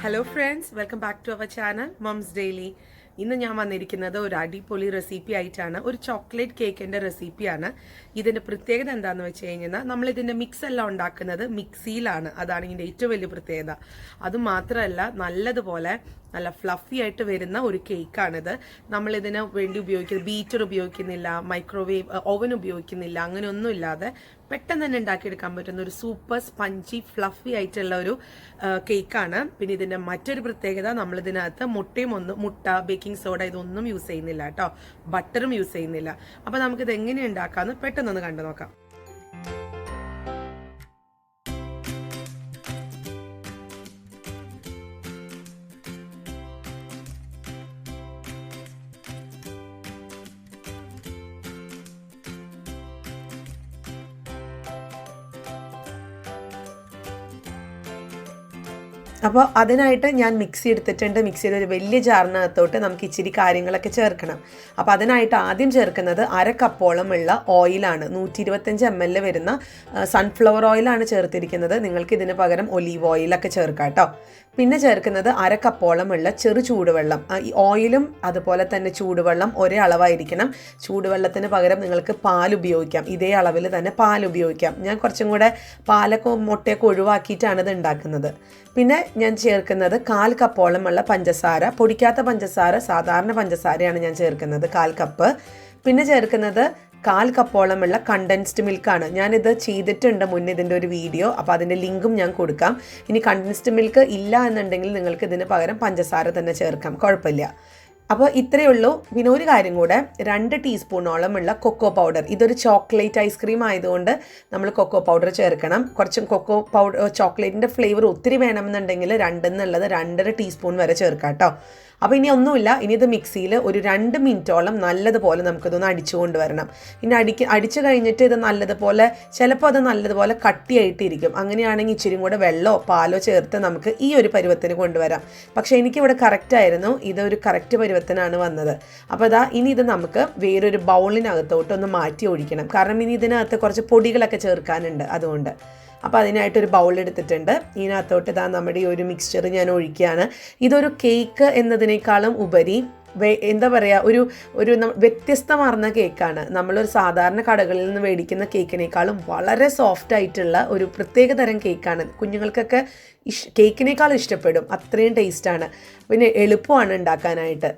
Hello friends, welcome back to our channel mums daily. ഇന്ന് ഞാൻ വന്നിരിക്കുന്നത് ഒരു അടിപൊളി റെസിപ്പി ആയിട്ടാണ്. ഒരു ചോക്ലേറ്റ് കേക്കിൻ്റെ റെസിപ്പിയാണ്. ഇതിൻ്റെ പ്രത്യേകത എന്താണെന്ന് വെച്ച് കഴിഞ്ഞാൽ നമ്മളിതിൻ്റെ മിക്സ് എല്ലാം ഉണ്ടാക്കുന്നത് മിക്സിയിലാണ്. അതാണ് ഇതിൻ്റെ ഏറ്റവും വലിയ പ്രത്യേകത. അതുമാത്രമല്ല, നല്ലതുപോലെ നല്ല ഫ്ലഫി ആയിട്ട് വരുന്ന ഒരു കേക്കാണിത്. നമ്മളിതിന് വേണ്ടി ഉപയോഗിക്കുന്നത് ബീറ്റർ ഉപയോഗിക്കുന്നില്ല, മൈക്രോവേവ് ഓവൻ ഉപയോഗിക്കുന്നില്ല, അങ്ങനെയൊന്നും ഇല്ലാതെ പെട്ടെന്ന് തന്നെ ഉണ്ടാക്കിയെടുക്കാൻ പറ്റുന്ന ഒരു സൂപ്പർ സ്പഞ്ചി ഫ്ലഫി ആയിട്ടുള്ള ഒരു കേക്കാണ്. പിന്നെ ഇതിൻ്റെ മറ്റൊരു പ്രത്യേകത, നമ്മളിതിനകത്ത് മുട്ട, ബേക്കിംഗ് സോഡ ഇതൊന്നും യൂസ് ചെയ്യുന്നില്ല കേട്ടോ, ബട്ടറും യൂസ് ചെയ്യുന്നില്ല. അപ്പോൾ നമുക്കിത് എങ്ങനെ ഉണ്ടാക്കാമെന്ന് പെട്ടെന്നൊന്ന് കണ്ടു നോക്കാം. അപ്പോൾ അതിനായിട്ട് ഞാൻ മിക്സി എടുത്തിട്ടുണ്ട്. മിക്സിയുടെ ഒരു വലിയ ജാറിനകത്തോട്ട് നമുക്ക് ഇച്ചിരി കാര്യങ്ങളൊക്കെ ചേർക്കണം. അപ്പോൾ അതിനായിട്ട് ആദ്യം ചേർക്കുന്നത് 1/2 കപ്പോളം ഉള്ള ഓയിലാണ്. 125 ml വരുന്ന സൺഫ്ലവർ ഓയിലാണ് ചേർത്തിരിക്കുന്നത്. നിങ്ങൾക്ക് ഇതിന് പകരം ഒലീവ് ഓയിലൊക്കെ ചേർക്കാം കേട്ടോ. പിന്നെ ചേർക്കുന്നത് 1/2 കപ്പോളം ഉള്ള ചെറു ചൂടുവെള്ളം. ഈ ഓയിലും അതുപോലെ തന്നെ ചൂടുവെള്ളം ഒരേ അളവായിരിക്കണം. ചൂടുവെള്ളത്തിന് പകരം നിങ്ങൾക്ക് പാൽ ഉപയോഗിക്കാം. ഇതേ അളവിൽ തന്നെ പാൽ ഉപയോഗിക്കാം. ഞാൻ കുറച്ചും കൂടെ പാലൊക്കെ മുട്ടയൊക്കെ ഒഴിവാക്കിയിട്ടാണ് ഇത് ഉണ്ടാക്കുന്നത്. പിന്നെ ഞാൻ ചേർക്കുന്നത് 1/4 കപ്പോളം ഉള്ള പഞ്ചസാര, പൊടിക്കാത്ത പഞ്ചസാര, സാധാരണ പഞ്ചസാരയാണ് ഞാൻ ചേർക്കുന്നത്, 1/4 കപ്പ്. പിന്നെ ചേർക്കുന്നത് 1/4 കപ്പോളമുള്ള കണ്ടൻസ്ഡ് മിൽക്കാണ്. ഞാനിത് ചെയ്തിട്ടുണ്ട് മുന്നേ ഇതിൻ്റെ ഒരു വീഡിയോ, അപ്പോൾ അതിൻ്റെ ലിങ്കും ഞാൻ കൊടുക്കാം. ഇനി കണ്ടൻസ്ഡ് മിൽക്ക് ഇല്ല എന്നുണ്ടെങ്കിൽ നിങ്ങൾക്ക് ഇതിന് പകരം പഞ്ചസാര തന്നെ ചേർക്കാം, കുഴപ്പമില്ല. അപ്പോൾ ഇത്രയേ ഉള്ളൂ. പിന്നെ ഒരു കാര്യം കൂടെ, 2 ടീസ്പൂണോളം ഉള്ള കൊക്കോ പൗഡർ. ഇതൊരു ചോക്ലേറ്റ് ഐസ്ക്രീം ആയതുകൊണ്ട് നമ്മൾ കൊക്കോ പൗഡർ ചേർക്കണം. കുറച്ചും കൊക്കോ പൗഡർ ചോക്ലേറ്റിൻ്റെ ഫ്ലേവർ ഒത്തിരി വേണമെന്നുണ്ടെങ്കിൽ 2 ടീസ്പൂൺ വരെ ചേർക്കാം കേട്ടോ. അപ്പോൾ ഇനി ഒന്നുമില്ല, ഇനി ഇത് മിക്സിയിൽ ഒരു 2 മിനിറ്റോളം നല്ലതുപോലെ നമുക്കിതൊന്ന് അടിച്ചു കൊണ്ടുവരണം. ഇനി അടിച്ചു കഴിഞ്ഞിട്ട് ഇത് നല്ലതുപോലെ, ചിലപ്പോൾ അത് നല്ലതുപോലെ കട്ടിയായിട്ടിരിക്കും. അങ്ങനെയാണെങ്കിൽ ഇച്ചിരി കൂടെ വെള്ളമോ പാലോ ചേർത്ത് നമുക്ക് ഈ ഒരു പരുവത്തിന് കൊണ്ടുവരാം. പക്ഷേ എനിക്കിവിടെ കറക്റ്റായിരുന്നു, ഇതൊരു കറക്റ്റ് പരുവത്തിനാണ് വന്നത്. അപ്പോൾ ഇനി ഇത് നമുക്ക് വേറൊരു ബൗളിനകത്തോട്ട് ഒന്ന് മാറ്റി ഒഴിക്കണം. കാരണം ഇനി ഇതിനകത്ത് കുറച്ച് പൊടികളൊക്കെ ചേർക്കാനുണ്ട്, അതുകൊണ്ട്. അപ്പോൾ അതിനായിട്ടൊരു ബൗൾ എടുത്തിട്ടുണ്ട്. ഇതിനകത്തോട്ട് നമ്മുടെ ഈ ഒരു മിക്സ്ചർ ഞാൻ ഒഴിക്കുകയാണ്. ഇതൊരു കേക്ക് എന്നതിനേക്കാളും ഉപരി എന്താ പറയുക, ഒരു വ്യത്യസ്തമാർന്ന കേക്കാണ്. നമ്മളൊരു സാധാരണ കടകളിൽ നിന്ന് മേടിക്കുന്ന കേക്കിനേക്കാളും വളരെ സോഫ്റ്റ് ആയിട്ടുള്ള ഒരു പ്രത്യേക തരം കേക്കാണ്. കുഞ്ഞുങ്ങൾക്കൊക്കെ കേക്കിനേക്കാളും ഇഷ്ടപ്പെടും, അത്രയും ടേസ്റ്റാണ്. പിന്നെ എളുപ്പമാണ് ഉണ്ടാക്കാനായിട്ട്.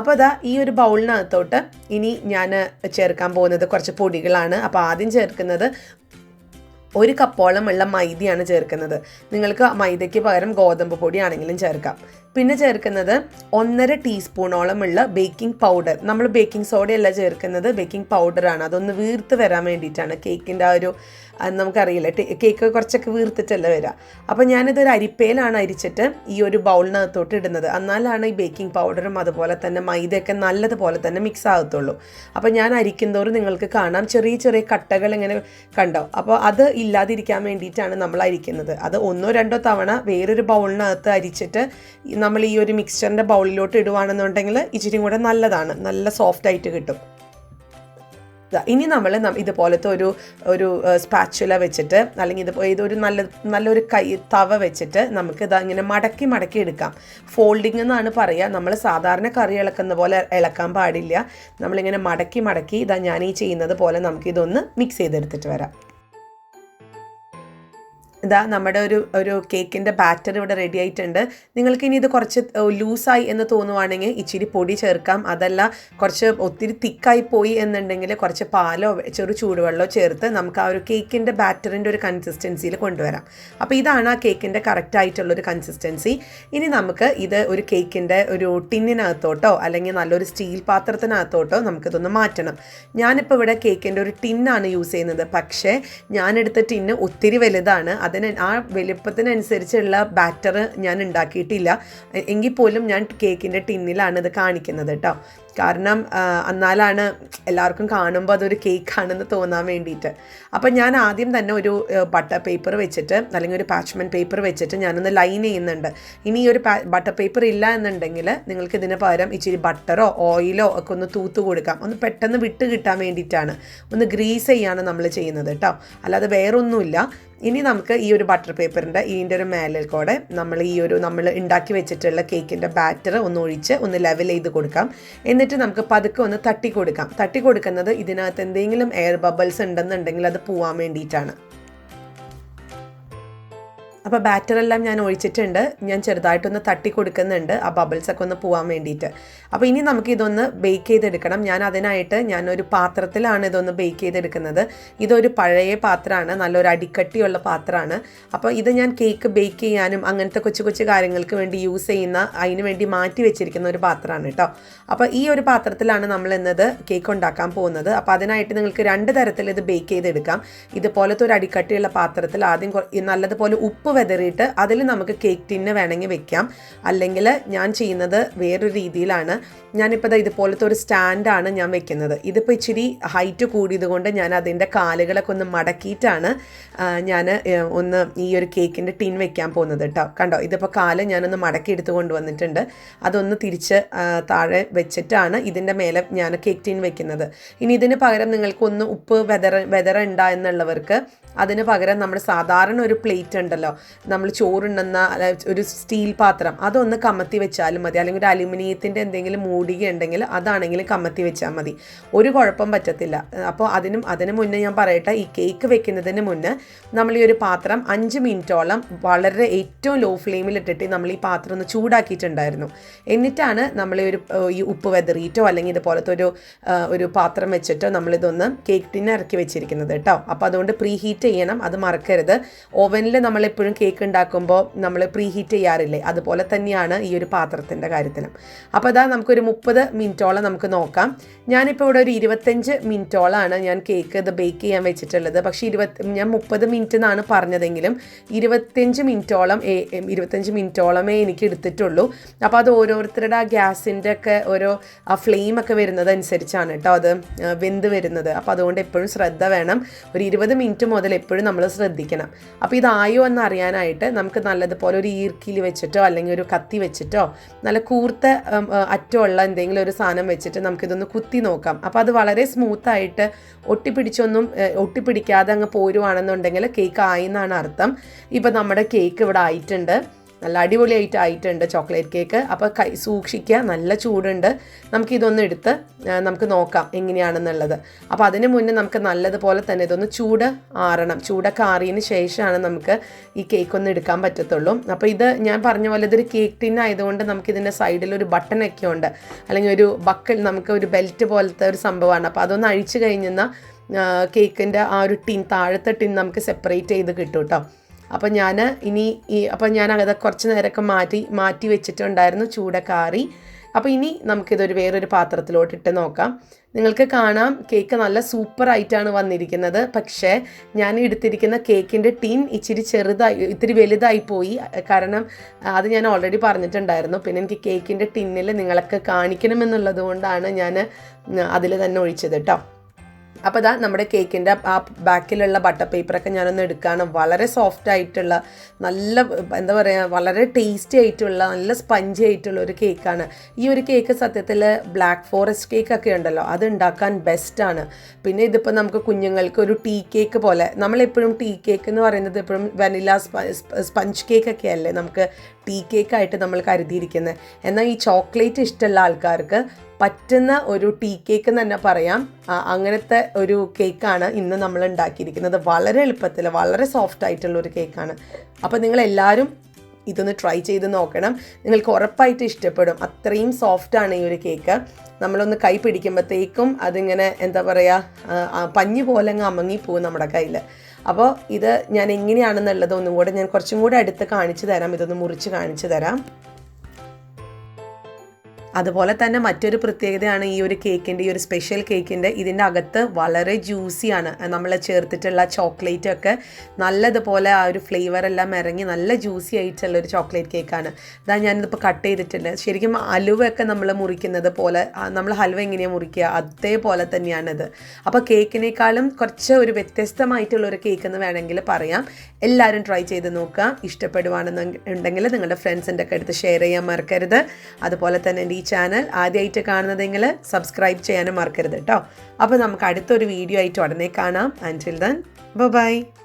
അപ്പോൾ ഈ ഒരു ബൗളിനകത്തോട്ട് ഇനി ഞാൻ ചേർക്കാൻ പോകുന്നത് കുറച്ച് പൊടികളാണ്. അപ്പോൾ ആദ്യം ചേർക്കുന്നത് 1 കപ്പോളം ഉള്ള മൈദയാണ് ചേർക്കുന്നത്. നിങ്ങൾക്ക് മൈദയ്ക്ക് പകരം ഗോതമ്പ് പൊടിയാണെങ്കിലും ചേർക്കാം. പിന്നെ ചേർക്കുന്നത് 1.5 ടീസ്പൂണോളം ഉള്ള ബേക്കിംഗ് പൗഡർ. നമ്മൾ ബേക്കിംഗ് സോഡയല്ല ചേർക്കുന്നത്, ബേക്കിംഗ് പൗഡറാണ്. അതൊന്ന് വീർത്ത് വരാൻ വേണ്ടിയിട്ടാണ്. കേക്കിൻ്റെ ആ ഒരു നമുക്കറിയില്ല, കേക്ക് കുറച്ചൊക്കെ വീർത്തിട്ടല്ല വരിക. അപ്പോൾ ഞാനിതൊരു അരിപ്പയിലാണ് അരിച്ചിട്ട് ഈ ഒരു ബൗളിനകത്തോട്ട് ഇടുന്നത്. എന്നാലാണ് ഈ ബേക്കിംഗ് പൗഡറും അതുപോലെ തന്നെ മൈദയൊക്കെ നല്ലതുപോലെ തന്നെ മിക്സ് ആകത്തുള്ളൂ. അപ്പോൾ ഞാൻ അരിക്കുന്തോറും നിങ്ങൾക്ക് കാണാം ചെറിയ ചെറിയ കട്ടകൾ ഇങ്ങനെ കണ്ടോ. അപ്പോൾ അത് ഇല്ലാതിരിക്കാൻ വേണ്ടിയിട്ടാണ് നമ്മൾ അരിക്കുന്നത്. അത് 1-2 തവണ വേറൊരു ബൗളിനകത്ത് അരിച്ചിട്ട് നമ്മൾ ഈ ഒരു മിക്സ്ചറിൻ്റെ ബൗളിലോട്ട് ഇടുവാണെന്നുണ്ടെങ്കിൽ ഇച്ചിരി കൂടെ നല്ലതാണ്, നല്ല സോഫ്റ്റ് ആയിട്ട് കിട്ടും. ഇനി നമ്മൾ ഇതുപോലത്തെ ഒരു സ്പാച്ചുല വെച്ചിട്ട്, അല്ലെങ്കിൽ ഇതൊരു നല്ലൊരു തവ വെച്ചിട്ട് നമുക്ക് ഇങ്ങനെ മടക്കി എടുക്കാം. ഫോൾഡിങ് എന്നാണ് പറയുക. നമ്മൾ സാധാരണ കറി ഇളക്കുന്ന പോലെ ഇളക്കാൻ പാടില്ല. നമ്മളിങ്ങനെ മടക്കി ഞാൻ ഈ ചെയ്യുന്നത് പോലെ നമുക്കിതൊന്ന് മിക്സ് ചെയ്തെടുത്തിട്ട് വരാം. നമ്മുടെ ഒരു കേക്കിൻ്റെ ബാറ്റർ ഇവിടെ റെഡി ആയിട്ടുണ്ട്. നിങ്ങൾക്ക് ഇനി ഇത് കുറച്ച് ലൂസായി എന്ന് തോന്നുവാണെങ്കിൽ ഇച്ചിരി പൊടി ചേർക്കാം. അതല്ല കുറച്ച് ഒത്തിരി തിക്കായി പോയി എന്നുണ്ടെങ്കിൽ കുറച്ച് പാലോ ചെറു ചൂടുവെള്ളമോ ചേർത്ത് നമുക്ക് ആ ഒരു കേക്കിൻ്റെ ബാറ്ററിൻ്റെ ഒരു കൺസിസ്റ്റൻസിയിൽ കൊണ്ടുവരാം. അപ്പോൾ ഇതാണ് ആ കേക്കിൻ്റെ കറക്റ്റായിട്ടുള്ളൊരു കൺസിസ്റ്റൻസി. ഇനി നമുക്ക് ഇത് ഒരു കേക്കിൻ്റെ ഒരു ടിന്നിനകത്തോട്ടോ അല്ലെങ്കിൽ നല്ലൊരു സ്റ്റീൽ പാത്രത്തിനകത്തോട്ടോ നമുക്കിതൊന്ന് മാറ്റണം. ഞാനിപ്പോൾ ഇവിടെ കേക്കിൻ്റെ ഒരു ടിന്നാണ് യൂസ് ചെയ്യുന്നത്. പക്ഷേ ഞാനെടുത്ത ടിന്ന് ഒത്തിരി വലുതാണ്. ആ വലുപ്പത്തിനനുസരിച്ചുള്ള ബാറ്റർ ഞാൻ ഉണ്ടാക്കിയിട്ടില്ല. എങ്കിൽ പോലും ഞാൻ കേക്കിൻ്റെ ടിന്നിലാണ് ഇത് കാണിക്കുന്നത് കേട്ടോ. കാരണം എന്നാലാണ് എല്ലാവർക്കും കാണുമ്പോൾ അതൊരു കേക്കാണെന്ന് തോന്നാൻ വേണ്ടിയിട്ട്. അപ്പം ഞാൻ ആദ്യം തന്നെ ഒരു ബട്ടർ പേപ്പർ വെച്ചിട്ട് അല്ലെങ്കിൽ ഒരു പാച്ച്മെൻറ്റ് പേപ്പർ വെച്ചിട്ട് ഞാനൊന്ന് ലൈൻ ചെയ്യുന്നുണ്ട്. ഇനി ഈ ഒരു ബട്ടർ പേപ്പർ ഇല്ല എന്നുണ്ടെങ്കിൽ നിങ്ങൾക്ക് ഇതിന് പകരം ഇച്ചിരി ബട്ടറോ ഓയിലോ ഒക്കെ ഒന്ന് തൂത്ത് കൊടുക്കാം. ഒന്ന് പെട്ടെന്ന് വിട്ട് കിട്ടാൻ വേണ്ടിയിട്ടാണ്, ഒന്ന് ഗ്രീസ് ചെയ്യാണ് നമ്മൾ ചെയ്യുന്നത് കേട്ടോ, അല്ലാതെ വേറൊന്നുമില്ല. ഇനി നമുക്ക് ഈ ഒരു ബട്ടർ പേപ്പറിൻ്റെ ഇതിൻ്റെ ഒരു മേലിൽ കൂടെ നമ്മൾ ഉണ്ടാക്കി വെച്ചിട്ടുള്ള കേക്കിൻ്റെ ബാറ്റർ ഒന്ന് ഒഴിച്ച് ഒന്ന് ലെവൽ ചെയ്ത് കൊടുക്കാം. എന്നിട്ട് നമുക്ക് പതുക്കെ ഒന്ന് തട്ടി കൊടുക്കുന്നത് ഇതിനകത്ത് എന്തെങ്കിലും എയർ ബബിൾസ് ഉണ്ടെന്നുണ്ടെങ്കിൽ അത് പോവാൻ വേണ്ടിയിട്ടാണ്. അപ്പോൾ ബാറ്ററെല്ലാം ഞാൻ ഒഴിച്ചിട്ടുണ്ട്. ഞാൻ ചെറുതായിട്ടൊന്ന് തട്ടി കൊടുക്കുന്നുണ്ട് ആ ബബിൾസൊക്കെ ഒന്ന് പോകാൻ വേണ്ടിയിട്ട്. അപ്പോൾ ഇനി നമുക്കിതൊന്ന് ബേക്ക് ചെയ്തെടുക്കണം. ഞാനൊരു പാത്രത്തിലാണ് ഇതൊന്ന് ബേക്ക് ചെയ്തെടുക്കുന്നത്. ഇതൊരു പഴയ പാത്രമാണ്, നല്ലൊരു അടിക്കട്ടിയുള്ള പാത്രമാണ്. അപ്പോൾ ഇത് ഞാൻ കേക്ക് ബേക്ക് ചെയ്യാനും അങ്ങനത്തെ കൊച്ചു കൊച്ചു കാര്യങ്ങൾക്ക് വേണ്ടി യൂസ് ചെയ്യുന്ന, അതിന് വേണ്ടി മാറ്റി വെച്ചിരിക്കുന്ന ഒരു പാത്രമാണ് കേട്ടോ. അപ്പോൾ ഈ ഒരു പാത്രത്തിലാണ് നമ്മൾ ഇന്നത് കേക്ക് ഉണ്ടാക്കാൻ പോകുന്നത്. അപ്പോൾ അതിനായിട്ട് നിങ്ങൾക്ക് 2 തരത്തിൽ ഇത് ബേക്ക് ചെയ്തെടുക്കാം. ഇതുപോലത്തെ ഒരു അടിക്കട്ടിയുള്ള പാത്രത്തിൽ ആദ്യം നല്ലതുപോലെ ഉപ്പ് വെതറിയിട്ട് അതിൽ നമുക്ക് കേക്ക് ടിന്ന് വേണമെങ്കിൽ വെക്കാം. അല്ലെങ്കിൽ ഞാൻ ചെയ്യുന്നത് വേറൊരു രീതിയിലാണ്. ഞാനിപ്പോൾ ഇതുപോലത്തെ ഒരു സ്റ്റാൻഡാണ് ഞാൻ വെക്കുന്നത്. ഇതിപ്പോൾ ഇച്ചിരി ഹൈറ്റ് കൂടിയത് കൊണ്ട് ഞാൻ അതിൻ്റെ കാലുകളൊക്കെ ഒന്ന് മടക്കിയിട്ടാണ് ഞാൻ ഒന്ന് ഈ ഒരു കേക്കിൻ്റെ ടിൻ വെക്കാൻ പോകുന്നത് കേട്ടോ. കണ്ടോ, ഇതിപ്പോൾ കാല് ഞാനൊന്ന് മടക്കി എടുത്ത് കൊണ്ടുവന്നിട്ടുണ്ട്. അതൊന്ന് തിരിച്ച് താഴെ വെച്ചിട്ടാണ് ഇതിൻ്റെ മേലെ ഞാൻ കേക്ക് ടിൻ വെക്കുന്നത്. ഇനി ഇതിന് പകരം നിങ്ങൾക്കൊന്ന് ഉപ്പ് വെതറുണ്ട എന്നുള്ളവർക്ക് അതിന് പകരം നമ്മൾ സാധാരണ ഒരു പ്ലേറ്റ് ഉണ്ടല്ലോ, നമ്മൾ ചോറുണ്ടെന്ന ഒരു സ്റ്റീൽ പാത്രം, അതൊന്ന് കമത്തി വെച്ചാലും മതി. അല്ലെങ്കിൽ ഒരു അലുമിനിയത്തിൻ്റെ എന്തെങ്കിലും മൂടിക ഉണ്ടെങ്കിൽ അതാണെങ്കിലും കമത്തി വെച്ചാൽ മതി, ഒരു കുഴപ്പം പറ്റത്തില്ല. അപ്പോൾ അതിന് മുന്നേ ഞാൻ പറയട്ടെ, ഈ കേക്ക് വെക്കുന്നതിന് മുന്നേ നമ്മൾ ഈ ഒരു പാത്രം 5 മിനിറ്റോളം വളരെ ഏറ്റവും ലോ ഫ്ലെയിമിലിട്ടിട്ട് നമ്മൾ ഈ പാത്രം ഒന്ന് ചൂടാക്കിയിട്ടുണ്ടായിരുന്നു. എന്നിട്ടാണ് നമ്മൾ ഈ ഉപ്പ് വെതറിയിട്ടോ അല്ലെങ്കിൽ ഇതുപോലത്തെ ഒരു പാത്രം വെച്ചിട്ടോ നമ്മളിതൊന്ന് കേക്ക് ടിന്ന് ഇറക്കി വെച്ചിരിക്കുന്നത് കേട്ടോ. അപ്പോൾ അതുകൊണ്ട് പ്രീ ഹീറ്റ് ചെയ്യണം, അത് മറക്കരുത്. ഓവനിൽ നമ്മളെപ്പോഴും കേക്ക് ഉണ്ടാക്കുമ്പോൾ നമ്മൾ പ്രീ ഹീറ്റ് ചെയ്യാറില്ലേ, അതുപോലെ തന്നെയാണ് ഈ ഒരു പാത്രത്തിൻ്റെ കാര്യത്തിലും. അപ്പോൾ അതാ നമുക്കൊരു 30 മിനിറ്റോളം നമുക്ക് നോക്കാം. ഞാനിപ്പോൾ ഇവിടെ ഒരു 25 മിനിറ്റോളമാണ് ഞാൻ കേക്ക് ഇത് ബേക്ക് ചെയ്യാൻ വെച്ചിട്ടുള്ളത്. പക്ഷേ ഞാൻ 30 മിനിറ്റ് എന്നാണ് പറഞ്ഞതെങ്കിലും 25 മിനിറ്റോളമേ എനിക്ക് എടുത്തിട്ടുള്ളൂ. അപ്പോൾ അത് ഓരോരുത്തരുടെ ആ ഗ്യാസിൻ്റെ ഒക്കെ ആ ഫ്ലെയിമൊക്കെ വരുന്നത് അനുസരിച്ചാണ് കേട്ടോ അത് വെന്ത് വരുന്നത്. അപ്പോൾ അതുകൊണ്ട് എപ്പോഴും ശ്രദ്ധ വേണം. ഒരു 20 മിനിറ്റ് മുതൽ എപ്പോഴും നമ്മൾ ശ്രദ്ധിക്കണം. അപ്പോൾ ഇതായോ എന്ന് അറിയാനായിട്ട് നമുക്ക് നല്ലതുപോലെ ഒരു ഈർക്കിൽ വെച്ചിട്ടോ അല്ലെങ്കിൽ ഒരു കത്തി വെച്ചിട്ടോ നല്ല കൂർത്ത അറ്റമുള്ള എന്തെങ്കിലും ഒരു സാധനം വെച്ചിട്ട് നമുക്കിതൊന്ന് കുത്തി നോക്കാം. അപ്പോൾ അത് വളരെ സ്മൂത്തായിട്ട് ഒട്ടിപ്പിടിക്കാതെ അങ്ങ് പോരുവാണെന്നുണ്ടെങ്കിൽ കേക്ക് ആയി എന്നാണ് അർത്ഥം. ഇപ്പോൾ നമ്മുടെ കേക്ക് ഇവിടെ ആയിട്ടുണ്ട്, നല്ല അടിപൊളിയായിട്ട് ആയിട്ടുണ്ട് ചോക്ലേറ്റ് കേക്ക്. അപ്പോൾ സൂക്ഷിക്കുക, നല്ല ചൂടുണ്ട്. നമുക്കിതൊന്ന് എടുത്ത് നമുക്ക് നോക്കാം എങ്ങനെയാണെന്നുള്ളത്. അപ്പോൾ അതിന് മുന്നേ നമുക്ക് നല്ലതുപോലെ തന്നെ ഇതൊന്ന് ചൂടൊക്കെ ആറിയതിന് ശേഷമാണ് നമുക്ക് ഈ കേക്ക് ഒന്ന് എടുക്കാൻ പറ്റത്തുള്ളൂ. അപ്പോൾ ഇത് ഞാൻ പറഞ്ഞ പോലെ ഇതൊരു കേക്ക് ടിൻ ആയതുകൊണ്ട് നമുക്കിതിൻ്റെ സൈഡിൽ ഒരു ബട്ടണൊക്കെ ഉണ്ട്, അല്ലെങ്കിൽ ഒരു ബക്കിൾ, നമുക്ക് ഒരു ബെൽറ്റ് പോലത്തെ ഒരു സംഭവമാണ്. അപ്പോൾ അതൊന്ന് അഴിച്ചു കഴിഞ്ഞാൽ കേക്കിൻ്റെ ആ ഒരു ടിൻ, താഴത്തെ ടിൻ നമുക്ക് സെപ്പറേറ്റ് ചെയ്ത് കിട്ടും കേട്ടോ. അപ്പോൾ ഞാൻ അത് കുറച്ച് നേരമൊക്കെ മാറ്റി വെച്ചിട്ടുണ്ടായിരുന്നു, ചൂടൊക്കെ ആറി. അപ്പോൾ ഇനി നമുക്കിതൊരു വേറൊരു പാത്രത്തിലോട്ട് ഇട്ട് നോക്കാം. നിങ്ങൾക്ക് കാണാം കേക്ക് നല്ല സൂപ്പറായിട്ടാണ് വന്നിരിക്കുന്നത്. പക്ഷേ ഞാൻ എടുത്തിരിക്കുന്ന കേക്കിൻ്റെ ടിൻ ഇത്തിരി വലുതായി പോയി. കാരണം അത് ഞാൻ ഓൾറെഡി പറഞ്ഞിട്ടുണ്ടായിരുന്നു. പിന്നെ എനിക്ക് കേക്കിൻ്റെ ടിന്നിൽ നിങ്ങളൊക്കെ കാണിക്കണമെന്നുള്ളത് കൊണ്ടാണ് ഞാൻ അതിൽ തന്നെ ഒഴിച്ചത് കേട്ടോ. അപ്പോൾ ഇതാ നമ്മുടെ കേക്കിൻ്റെ ആ ബാക്കിലുള്ള ബട്ടർ പേപ്പറൊക്കെ ഞാനൊന്ന് എടുക്കുകയാണ്. വളരെ സോഫ്റ്റ് ആയിട്ടുള്ള, നല്ല എന്താ പറയുക, വളരെ ടേസ്റ്റി ആയിട്ടുള്ള, നല്ല സ്പഞ്ചി ആയിട്ടുള്ള ഒരു കേക്കാണ്. ഈ ഒരു കേക്ക് സത്യത്തിൽ ബ്ലാക്ക് ഫോറസ്റ്റ് കേക്കൊക്കെ ഉണ്ടല്ലോ, അത് ഉണ്ടാക്കാൻ ബെസ്റ്റാണ്. പിന്നെ ഇതിപ്പോൾ നമുക്ക് കുഞ്ഞുങ്ങൾക്ക് ഒരു ടീ കേക്ക് പോലെ, നമ്മളെപ്പോഴും ടീ കേക്ക് എന്ന് പറയുന്നത് എപ്പോഴും വനില സ്പഞ്ച് കേക്കൊക്കെ അല്ലേ നമുക്ക് ടീ കേക്കായിട്ട് നമ്മൾ കരുതിയിരിക്കുന്നത്. എന്നാൽ ഈ ചോക്ലേറ്റ് ഇഷ്ടമുള്ള ആൾക്കാർക്ക് പറ്റുന്ന ഒരു ടീ കേക്ക് എന്ന് തന്നെ പറയാം. അങ്ങനത്തെ ഒരു കേക്കാണ് ഇന്ന് നമ്മൾ ഉണ്ടാക്കിയിരിക്കുന്നത്. വളരെ എളുപ്പത്തിൽ, വളരെ സോഫ്റ്റ് ആയിട്ടുള്ള ഒരു കേക്കാണ്. അപ്പോൾ നിങ്ങളെല്ലാവരും ഇതൊന്ന് ട്രൈ ചെയ്ത് നോക്കണം, നിങ്ങൾക്ക് ഉറപ്പായിട്ട് ഇഷ്ടപ്പെടും. അത്രയും സോഫ്റ്റാണ് ഈ ഒരു കേക്ക്. നമ്മളൊന്ന് കൈ പിടിക്കുമ്പോഴത്തേക്കും അതിങ്ങനെ എന്താ പറയുക, പഞ്ഞി പോലെ അങ്ങ് അമങ്ങിപ്പോവും നമ്മുടെ കയ്യിൽ. അപ്പോൾ ഇത് ഞാൻ എങ്ങനെയാണെന്നുള്ളത് ഒന്നും കൂടെ ഞാൻ കുറച്ചും കൂടെ അടുത്ത് കാണിച്ചു തരാം. ഇതൊന്ന് മുറിച്ച് കാണിച്ചു തരാം. അതുപോലെ തന്നെ മറ്റൊരു പ്രത്യേകതയാണ് ഈ ഒരു കേക്കിൻ്റെ, ഈ ഒരു സ്പെഷ്യൽ കേക്കിൻ്റെ, ഇതിൻ്റെ അകത്ത് വളരെ ജ്യൂസിയാണ്. നമ്മൾ ചേർത്തിട്ടുള്ള ചോക്ലേറ്റ് ഒക്കെ നല്ലതുപോലെ ആ ഒരു ഫ്ലേവർ എല്ലാം ഇറങ്ങി നല്ല ജ്യൂസി ആയിട്ടുള്ള ഒരു ചോക്ലേറ്റ് കേക്കാണ്. ഇതാ ഞാനിതിപ്പോൾ കട്ട് ചെയ്തിട്ടുണ്ട്. ശരിക്കും ഹലുവയൊക്കെ നമ്മൾ മുറിക്കുന്നത് പോലെ, നമ്മൾ ഹൽവ എങ്ങനെയാണ് മുറിക്കുക അതേപോലെ തന്നെയാണിത്. അപ്പോൾ കേക്കിനേക്കാളും കുറച്ച് ഒരു വ്യത്യസ്തമായിട്ടുള്ളൊരു കേക്ക് എന്ന് വേണമെങ്കിൽ പറയാം. എല്ലാവരും ട്രൈ ചെയ്ത് നോക്കുക. ഇഷ്ടപ്പെടുവാണെന്നുണ്ടെങ്കിൽ നിങ്ങളുടെ ഫ്രണ്ട്സിൻ്റെ ഒക്കെ അടുത്ത് ഷെയർ ചെയ്യാൻ മറക്കരുത്. അതുപോലെ തന്നെ ഈ ചാനൽ ആദ്യമായിട്ട് കാണുന്നതെങ്കിൽ സബ്സ്ക്രൈബ് ചെയ്യാനും മറക്കരുത് കേട്ടോ. അപ്പോൾ നമുക്ക് അടുത്തൊരു വീഡിയോ ആയിട്ട് ഉടനെ കാണാം. Until then, bye bye.